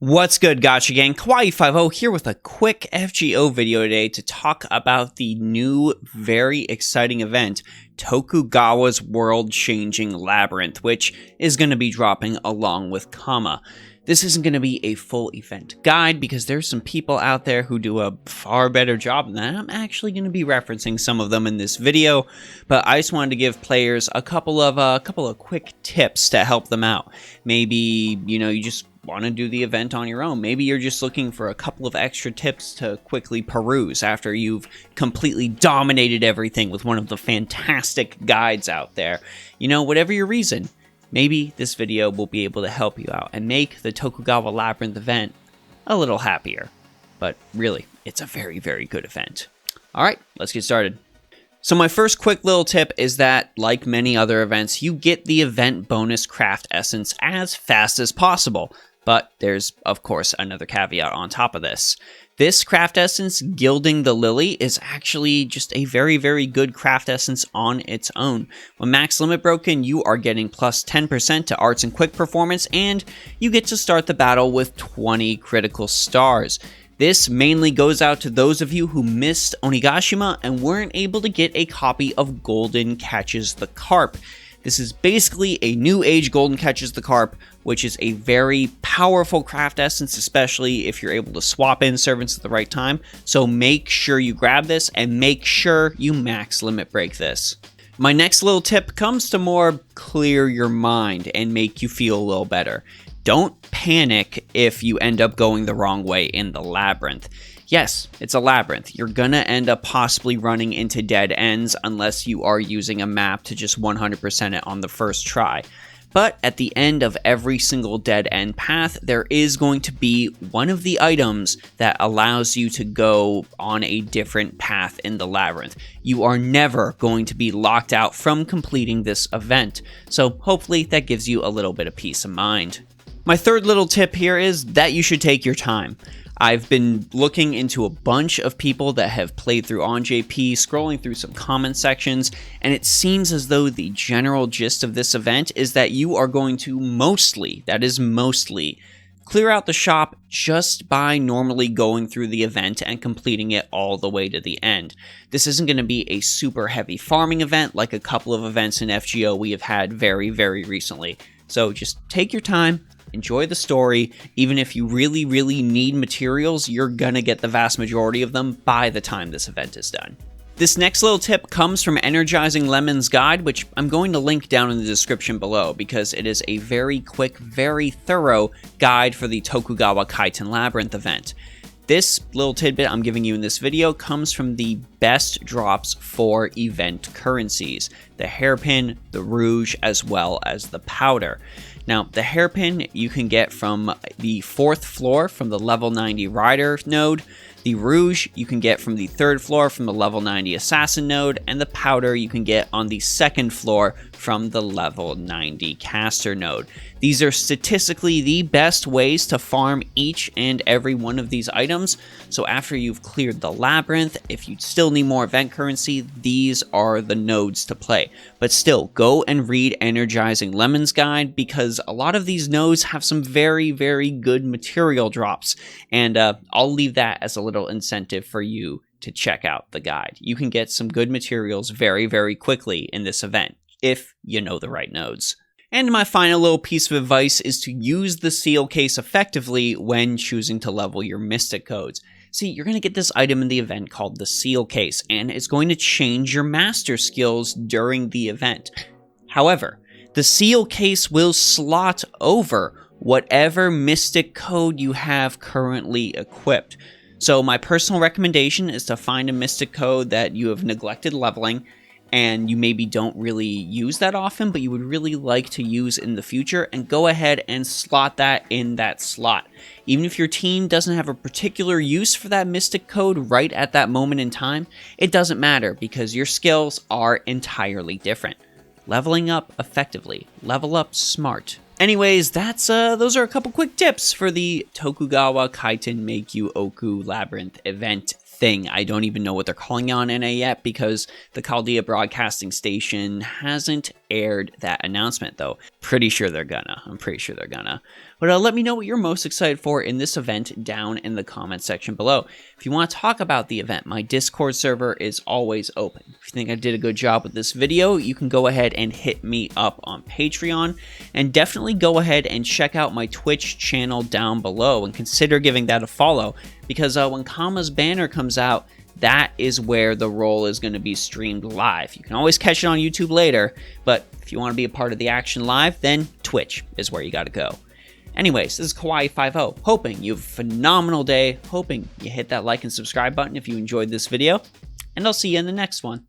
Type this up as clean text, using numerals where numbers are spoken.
What's good, Gacha gang? Kawaii50 here with a quick FGO video today to talk about the new, very exciting event, Tokugawa's world-changing Labyrinth, which is going to be dropping along with Kama. This isn't going to be a full event guide because there's some people out there who do a far better job than that. I'm actually going to be referencing some of them in this video, but I just wanted to give players a couple of quick tips to help them out. Maybe, you just want to do the event on your own. Maybe you're just looking for a couple of extra tips to quickly peruse after you've completely dominated everything with one of the fantastic guides out there. Whatever your reason, maybe this video will be able to help you out and make the Tokugawa Labyrinth event a little happier. But really, it's a very, very good event. Alright, let's get started. So my first quick little tip is that, like many other events, you get the event bonus craft essence as fast as possible. But there's, of course, another caveat on top of this. This craft essence, Gilding the Lily, is actually just a very, very good craft essence on its own. When max limit broken, you are getting plus 10% to arts and quick performance, and you get to start the battle with 20 critical stars. This mainly goes out to those of you who missed Onigashima and weren't able to get a copy of Golden Catches the Carp. This is basically a new age Golden Catches the Carp, which is a very powerful craft essence, especially if you're able to swap in servants at the right time. So make sure you grab this and make sure you max limit break this. My next little tip comes to more clear your mind and make you feel a little better. Don't panic if you end up going the wrong way in the labyrinth. Yes, it's a labyrinth. You're gonna end up possibly running into dead ends unless you are using a map to just 100% it on the first try. But at the end of every single dead end path, there is going to be one of the items that allows you to go on a different path in the labyrinth. You are never going to be locked out from completing this event. So hopefully that gives you a little bit of peace of mind. My third little tip here is that you should take your time. I've been looking into a bunch of people that have played through on JP, scrolling through some comment sections, and it seems as though the general gist of this event is that you are going to mostly, clear out the shop just by normally going through the event and completing it all the way to the end. This isn't going to be a super heavy farming event like a couple of events in FGO we have had very, very recently. So just take your time. Enjoy the story. Even if you really, really need materials, you're gonna get the vast majority of them by the time this event is done. This next little tip comes from Energizing Lemon's guide, which I'm going to link down in the description below because it is a very quick, very thorough guide for the Tokugawa Kaiten Labyrinth event. This little tidbit I'm giving you in this video comes from the best drops for event currencies, the hairpin, the rouge, as well as the powder. Now, the hairpin you can get from the 4th floor from the level 90 rider node, the rouge you can get from the 3rd floor from the level 90 assassin node, and the powder you can get on the 2nd floor from the level 90 caster node. These are statistically the best ways to farm each and every one of these items, so after you've cleared the labyrinth, if you still need more event currency, these are the nodes to play. But still, go and read Energizing Lemon's guide because a lot of these nodes have some very, very good material drops, and I'll leave that as a little incentive for you to check out the guide. You can get some good materials very, very quickly in this event, if you know the right nodes. And my final little piece of advice is to use the seal case effectively when choosing to level your mystic codes. See, you're going to get this item in the event called the seal case, and it's going to change your master skills during the event. However, the seal case will slot over whatever mystic code you have currently equipped. So my personal recommendation is to find a mystic code that you have neglected leveling and you maybe don't really use that often, but you would really like to use in the future, and go ahead and slot that in that slot. Even if your team doesn't have a particular use for that mystic code right at that moment in time, it doesn't matter because your skills are entirely different. Leveling up effectively. Level up smart. Anyways, those are a couple quick tips for the Tokugawa Kaiten Make-You Ooku Labyrinth event thing. I don't even know what they're calling it on NA yet because the Chaldea Broadcasting Station hasn't aired that announcement though. I'm pretty sure they're gonna. But let me know what you're most excited for in this event down in the comment section below. If you want to talk about the event, my Discord server is always open. If you think I did a good job with this video, you can go ahead and hit me up on Patreon, and definitely go ahead and check out my Twitch channel down below and consider giving that a follow, because when Kama's banner comes out, that is where the role is going to be streamed live. You can always catch it on YouTube later, but if you want to be a part of the action live, then Twitch is where you got to go. Anyways, this is Kawaii50, hoping you have a phenomenal day, hoping you hit that like and subscribe button if you enjoyed this video, and I'll see you in the next one.